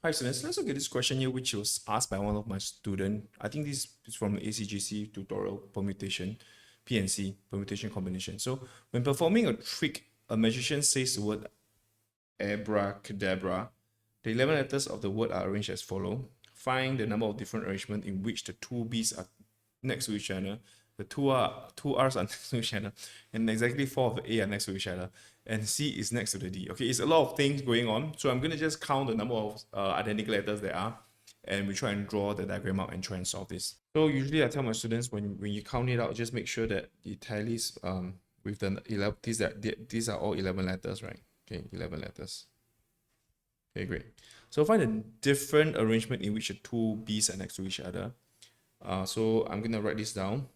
Hi students, let's look at this question here which was asked by one of my students. I think this is from the ACJC tutorial, permutation, PNC, permutation combination. So when performing a trick, a magician says the word abracadabra. The 11 letters of the word are arranged as follow. Find the number of different arrangements in which the two B's are next to each other, the two R's are next to each other, and exactly 4 of the A are next to each other, and C is next to the D. Okay, it's a lot of things going on, so I'm going to just count the number of identical letters there are, and we try and draw the diagram out and try and solve this. So usually I tell my students when you count it out, just make sure that it tallies with the 11, these are all 11 letters, right? Okay, 11 letters. Okay, great. So find a different arrangement in which the two B's are next to each other. So I'm going to write this down.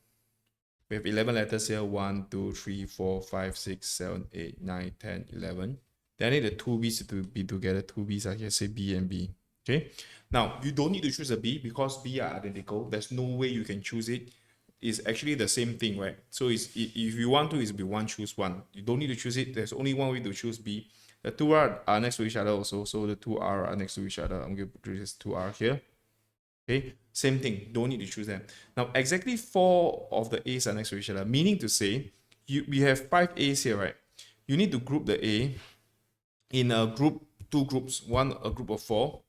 We have 11 letters here. 1, 2, 3, 4, 5, 6, 7, 8, 9, 10, 11. Then I need the two B's to be together. Two B's are here, say B and B. Okay. Now, you don't need to choose a B because B are identical. There's no way you can choose it. It's actually the same thing, right? So if you want to, it's be 1, choose 1. You don't need to choose it. There's only one way to choose B. The two R are next to each other also. So the two R are next to each other. I'm going to put this 2R here. Okay, same thing, don't need to choose them. Now, exactly 4 of the A's are next to each other, meaning to say, we have 5 A's here, right? You need to group the A in a group, 2 groups, a group of 4.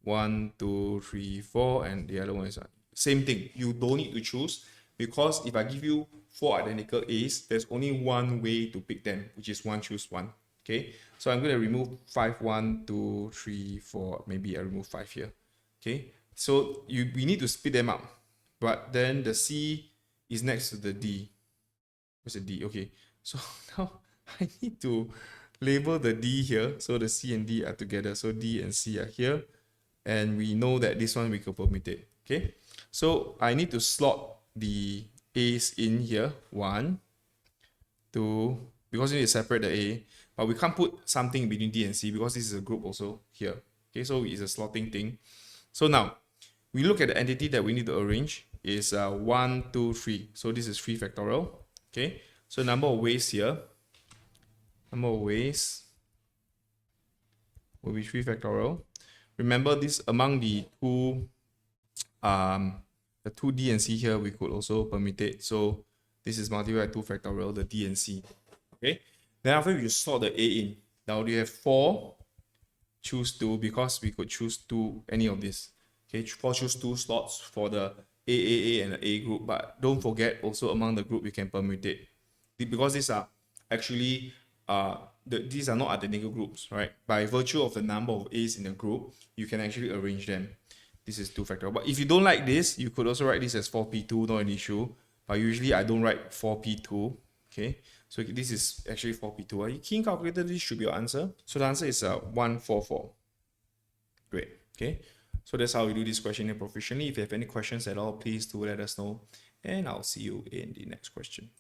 1, 2, 3, 4, and the other one is same thing. You don't need to choose because if I give you 4 identical A's, there's only one way to pick them, which is 1, choose 1. Okay, so I'm going to remove 5, 1, 2, 3, 4. Maybe I remove 5 here. Okay. So we need to split them up, but then the C is next to the D. What's the D? Okay, so now I need to label the D here. So the C and D are together. So D and C are here. And we know that this one we can permutate. Okay, so I need to slot the A's in here. 1, 2, because we need to separate the A, but we can't put something between D and C because this is a group also here. Okay, so it's a slotting thing. So now, we look at the entity that we need to arrange is 1, 2, 3. So this is 3 factorial. Okay. So number of ways here. Number of ways will be 3 factorial. Remember this among the two D and C here, we could also permutate. So this is multiplied by 2 factorial, the D and C. Okay. Then after you sort the A in. Now you have 4, choose 2 because we could choose any of this. Okay, 4 choose 2 slots for the AAA and the A group, but don't forget also among the group you can permutate because these are actually these are not identical groups, right? By virtue of the number of A's in the group, you can actually arrange them. This is 2 factorial. But if you don't like this, you could also write this as 4p2, not an issue. But usually I don't write 4p2. Okay, so this is actually 4p2. Are you keen calculator? This should be your answer. So the answer is 144. Great. Okay. So that's how we do this question here proficiently. If you have any questions at all, please do let us know. And I'll see you in the next question.